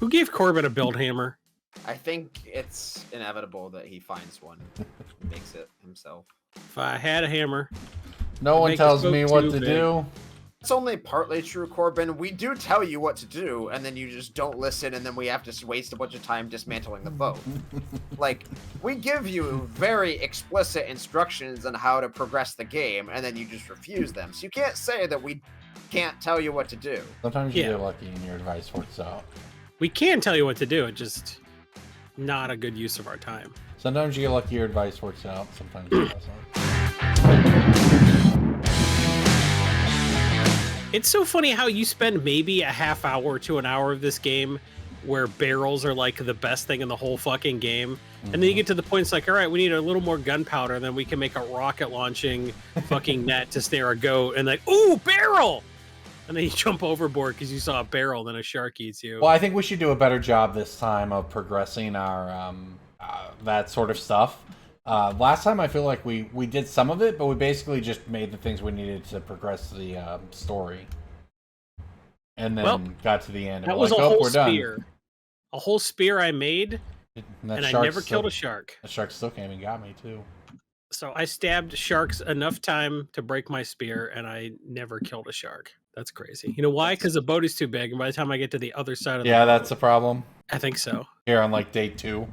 Who gave Corbin a build hammer? I think it's inevitable that he finds one, makes it himself. If I had a hammer, no one tells me what to do. It's only partly true, Corbin. We do tell you what to do, and then you just don't listen, and then we have to waste a bunch of time dismantling the boat. Like, we give you very explicit instructions on how to progress the game, and then you just refuse them. So you can't say that we can't tell you what to do. Sometimes you get lucky and your advice works out. We can tell you what to do, it's just not a good use of our time. Sometimes you get lucky, your advice works out. Sometimes it doesn't. It's so funny how you spend maybe a half hour to an hour of this game where barrels are like the best thing in the whole fucking game. And then you get to the point it's like, all right, we need a little more gunpowder, and then we can make a rocket launching fucking net to snare a goat, and like, ooh, barrel! And then you jump overboard because you saw a barrel, then a shark eats you. Well, I think we should do a better job this time of progressing our that sort of stuff. Last time I feel like we did some of it, but we basically just made the things we needed to progress the story. And then got to the end. That was like, a whole spear. Done. A whole spear I made, and I never killed a shark. The shark still came and got me, too. So I stabbed sharks enough time to break my spear, and I never killed a shark. That's crazy. You know why? Because the boat is too big, and by the time I get to the other side of the boat, that's the problem. I think so. Here on like day 2,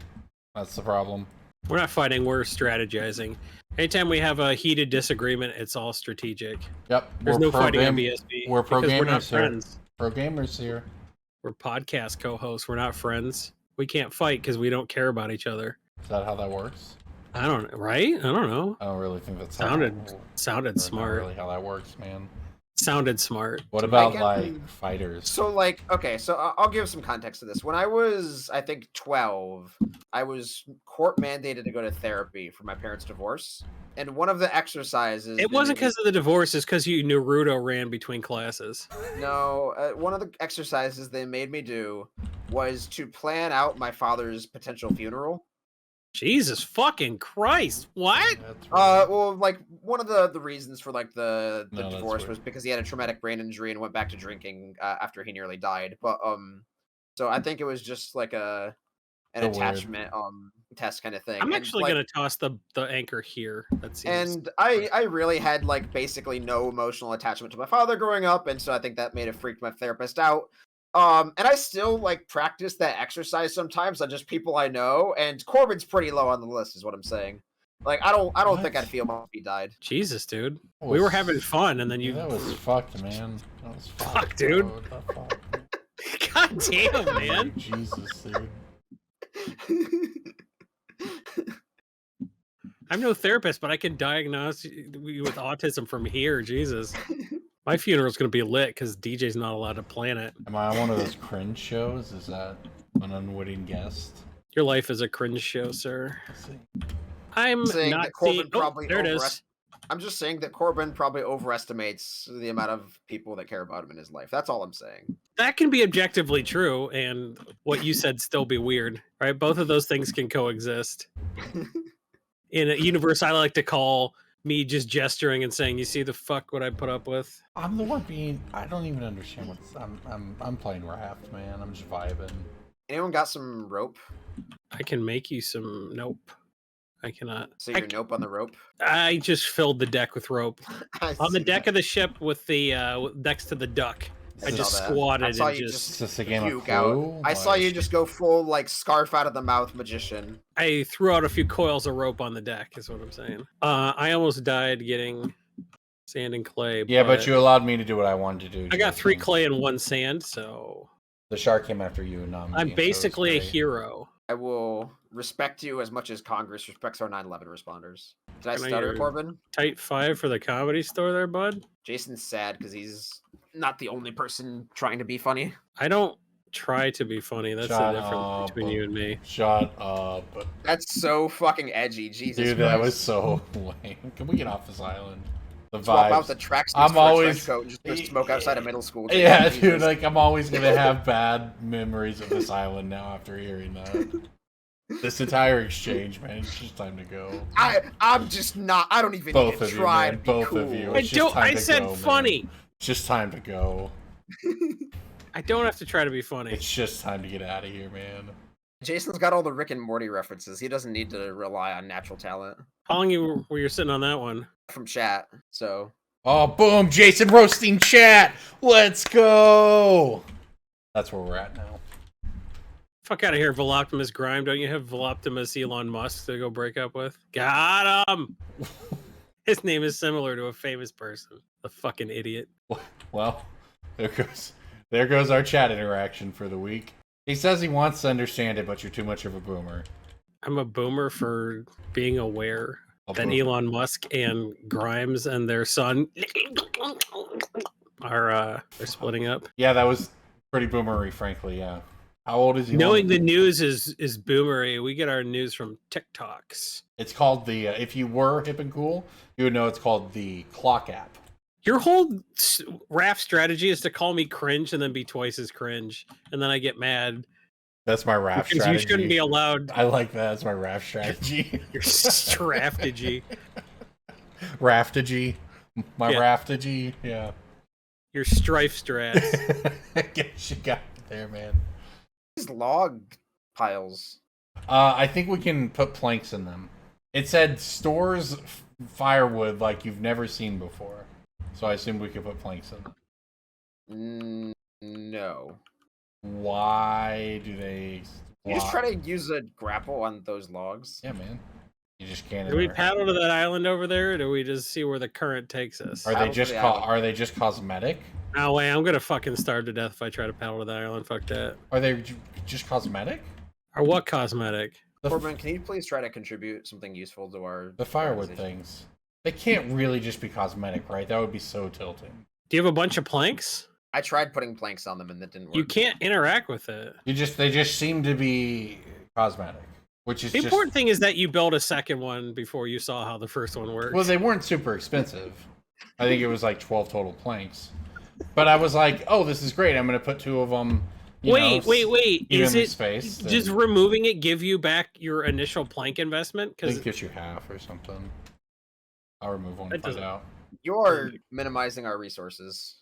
that's the problem. We're not fighting, we're strategizing. Anytime we have a heated disagreement, it's all strategic. Yep. There's no fighting on BSB. We're pro gamers, we're not friends. Pro gamers here. We're podcast co-hosts. We're not friends. We can't fight because we don't care about each other. Is that how that works? I don't know, right? I don't know. I don't really think that sounded smart. Not really how that works, man. Sounded smart. What about like fighters? So like, okay, so I'll give some context to this. When I was, I think 12, I was court mandated to go to therapy for my parents' divorce. And one of the exercises... It wasn't because of the divorce, it's because you Naruto ran between classes. No, one of the exercises they made me do was to plan out my father's potential funeral. Jesus fucking Christ! What? Well, like one of the reasons for like the divorce was because he had a traumatic brain injury and went back to drinking after he nearly died. But so I think it was just like an attachment test kind of thing. I'm actually gonna toss the anchor here. That seems. And I really had like basically no emotional attachment to my father growing up, and so I think that may have freaked my therapist out. And I still like practice that exercise sometimes on just people I know, and Corbin's pretty low on the list, is what I'm saying. Like I don't think I'd feel much if he died. Jesus, dude, we were having fun, and then you. That was fucked, man. That was fuck, dude. God damn, man. Jesus, dude. I'm no therapist, but I can diagnose you with autism from here. Jesus. My funeral's going to be lit because DJ's not allowed to plan it. Am I on one of those cringe shows? Is that an unwitting guest? Your life is a cringe show, sir. I'm saying not that Corbin seeing... probably there it is. I'm just saying that Corbin probably overestimates the amount of people that care about him in his life. That's all I'm saying. That can be objectively true, and what you said still be weird, right? Both of those things can coexist. In a universe I like to call me just gesturing and saying, "You see the fuck what I put up with." I'm the one being. I don't even understand what's. I'm playing Raft, man. I'm just vibing. Anyone got some rope? I can make you some. Nope, I cannot. So you're nope on the rope. I just filled the deck with rope on the deck of the ship with the next to the duck. I just squatted and just a game of out. I saw you just go full like scarf out of the mouth magician. I threw out a few coils of rope on the deck, is what I'm saying. I almost died getting sand and clay. Yeah, but you allowed me to do what I wanted to do. I got 3 clay and 1 sand, so the shark came after you, not me. I'm basically a hero. I will respect you as much as Congress respects our 9/11 responders. Did I stutter, Corbin? Tight 5 for the Comedy Store there, bud? Jason's sad because he's not the only person trying to be funny. I don't try to be funny. That's the difference between you and me. Shut up. That's so fucking edgy. Jesus Dude, Christ. That was so lame. Can we get off this island? The Swap vibes. out the tracks. I'm always coat and just go smoke outside of middle school. Yeah, dude, like I'm always gonna have bad memories of this island now after hearing that. This entire exchange, man, it's just time to go. I'm just not. I don't even both need of to try. You, man. Both of you. I said funny. Man. It's just time to go. I don't have to try to be funny. It's just time to get out of here, man. Jason's got all the Rick and Morty references. He doesn't need to rely on natural talent How long were you sitting on that one? from chat. So Oh, boom! Jason roasting chat. Let's go. That's where we're at now. Fuck out of here, Voloptimus Grime. Don't you have Voloptimus Elon Musk to go break up with? Got him! His name is similar to a famous person. A fucking idiot. Well, there goes our chat interaction for the week. He says he wants to understand it, but you're too much of a boomer. I'm a boomer for being aware that boomer. Elon Musk and Grimes and their son are they're splitting up. Yeah, that was pretty boomery, frankly. Yeah. How old is he? Knowing the news is boomery. We get our news from TikToks. It's called the. If you were hip and cool, you would know it's called the Clock app. Your whole Raft strategy is to call me cringe and then be twice as cringe, and then I get mad. That's my Raft because strategy. You shouldn't be allowed. I like that. That's my Raft strategy. Your strategy. Raftagy. My Raftagy. Yeah. Your strife strats. Guess you got it there, man. these log piles. I think we can put planks in them. It said stores firewood like you've never seen before. So I assume we could put planks in. No. Why do they? You just try to use a grapple on those logs. Yeah, man. You just can't. Do we paddle to that island over there, or do we just see where the current takes us? Are they just cosmetic? No way, I'm gonna fucking starve to death if I try to paddle to that island. Fuck that. Are they just cosmetic? Or what cosmetic? Corbin, can you please try to contribute something useful to our firewood things? They can't really just be cosmetic, right? That would be so tilting. Do you have a bunch of planks? I tried putting planks on them and that didn't work. You can't interact with it. They just seem to be cosmetic. Which is the important thing is that you build a second one before you saw how the first one worked. Well, they weren't super expensive. I think it was like 12 total planks. But I was like, oh, this is great. I'm going to put 2 of them. Wait. Is it space, just removing it give you back your initial plank investment? I think it gives you half or something. I'll remove one and find out. You're minimizing our resources.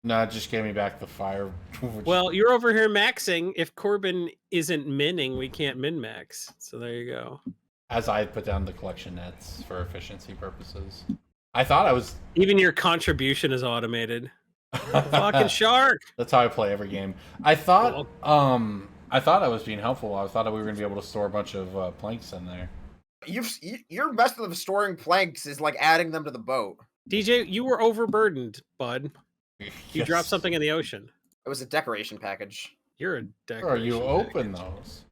No, it just gave me back the fire. Well, you're over here maxing. If Corbin isn't minning, we can't min max. So there you go. As I put down the collection nets for efficiency purposes. I thought I was... Even your contribution is automated. Fucking shark! That's how I play every game. I thought I was being helpful. I thought we were going to be able to store a bunch of planks in there. Your method of storing planks is like adding them to the boat. DJ, you were overburdened, bud. You dropped something in the ocean. It was a decoration package. You're a decoration. Or you open those.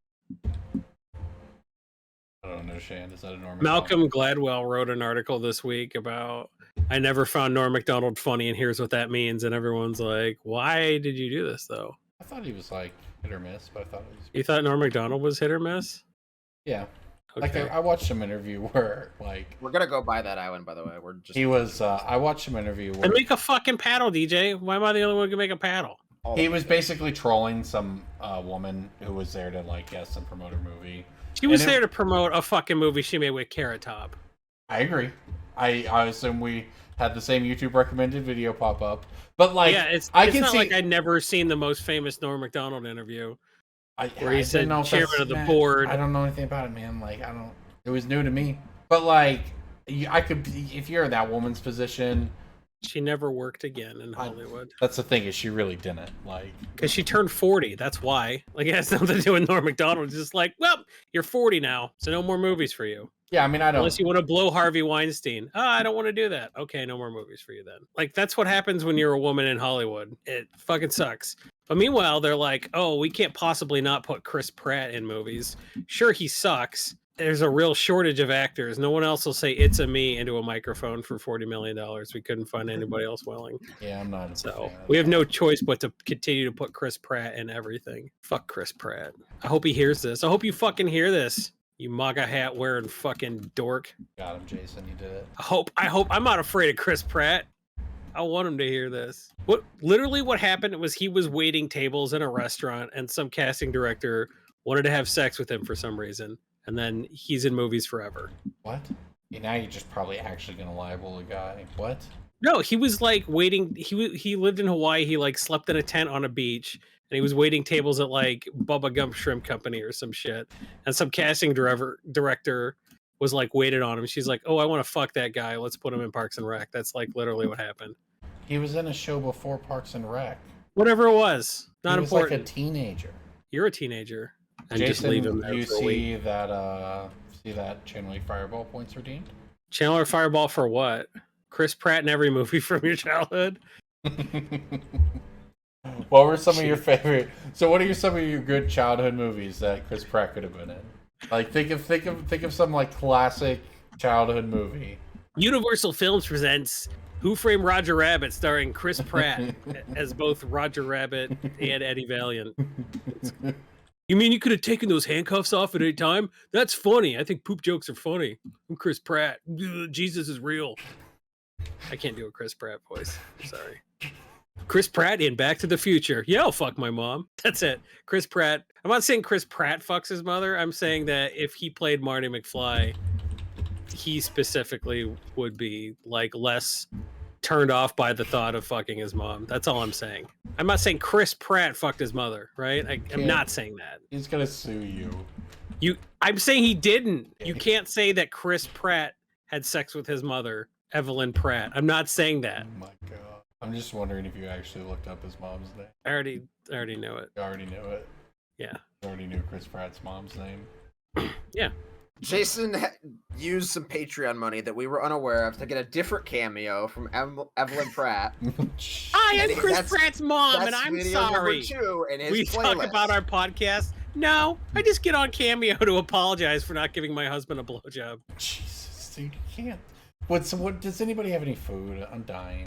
I don't understand. Is that a Norm Malcolm Gladwell wrote an article this week about I never found Norm Macdonald funny, and here's what that means. And everyone's like, why did you do this, though? I thought he was like hit or miss, but I thought it was... You thought Norm Macdonald was hit or miss? Yeah. Okay. Like I watched some interview where we're gonna go by that island, by the way. I watched some interview where and make a fucking paddle, DJ. Why am I the only one who can make a paddle? He was basically trolling some woman who was there to like guest and promote her movie. She was there to promote a fucking movie she made with Carrot Top. I agree. I assume we had the same YouTube recommended video pop up, but like it's not like I'd never seen the most famous Norm Macdonald interview. Where he said chairman of the board. I don't know anything about it, man. Like it was new to me. But like, I could be, if you're in that woman's position. She never worked again in Hollywood. That's the thing, is she really didn't. Like, because she turned 40. That's why. Like, it has nothing to do with Norm Macdonald. It's just like, well, you're 40 now, so no more movies for you. Yeah, I mean, I don't. Unless you want to blow Harvey Weinstein. I don't want to do that. Okay, no more movies for you then. Like, that's what happens when you're a woman in Hollywood. It fucking sucks. But meanwhile, they're like, oh, we can't possibly not put Chris Pratt in movies. Sure, he sucks. There's a real shortage of actors. No one else will say "it's a me" into a microphone for $40 million. We couldn't find anybody else willing. Yeah, I'm not. So we have no choice but to continue to put Chris Pratt in everything. Fuck Chris Pratt. I hope he hears this. I hope you fucking hear this. You MAGA hat wearing fucking dork. Got him, Jason. You did it. I hope. I'm not afraid of Chris Pratt. I want him to hear this. What happened was he was waiting tables in a restaurant and some casting director wanted to have sex with him for some reason. And then he's in movies forever. What? Now you're just probably actually going to libel a guy. What? No, he was like waiting. He lived in Hawaii. He like slept in a tent on a beach, and he was waiting tables at like Bubba Gump Shrimp Company or some shit. And some casting director was like waited on him. She's like, "Oh, I want to fuck that guy. Let's put him in Parks and Rec." That's like literally what happened. He was in a show before Parks and Rec. Whatever it was, not he was important. Like a teenager. You're a teenager. And Jason, just leave him there you for a week. see that Channel 8 Fireball points redeemed? Channel 8 Fireball for what? Chris Pratt in every movie from your childhood? What were some of your favorite? So, what are some of your good childhood movies that Chris Pratt could have been in? Like, think of some like classic childhood movie. Universal Films presents Who Framed Roger Rabbit, starring Chris Pratt as both Roger Rabbit and Eddie Valiant. You mean you could have taken those handcuffs off at any time? That's funny. I think poop jokes are funny. I'm Chris Pratt. Jesus is real. I can't do a Chris Pratt voice. Sorry. Chris Pratt in Back to the Future. Yeah, I'll fuck my mom. That's it. Chris Pratt. I'm not saying Chris Pratt fucks his mother. I'm saying that if he played Marty McFly, he specifically would be like less turned off by the thought of fucking his mom. That's all I'm saying. I'm not saying Chris Pratt fucked his mother, right? I'm not saying that. He's gonna sue you. I'm saying he didn't. You can't say that Chris Pratt had sex with his mother, Evelyn Pratt. I'm not saying that. Oh my god. I'm just wondering if you actually looked up his mom's name. I already know it. You already knew it. Yeah. You already knew Chris Pratt's mom's name. Yeah. Jason used some Patreon money that we were unaware of to get a different cameo from Evelyn Pratt. I am Chris Pratt's mom, and I'm sorry. We talk about our podcast. No, I just get on Cameo to apologize for not giving my husband a blowjob. Jesus, dude, you can't. What does anybody have any food? I'm dying.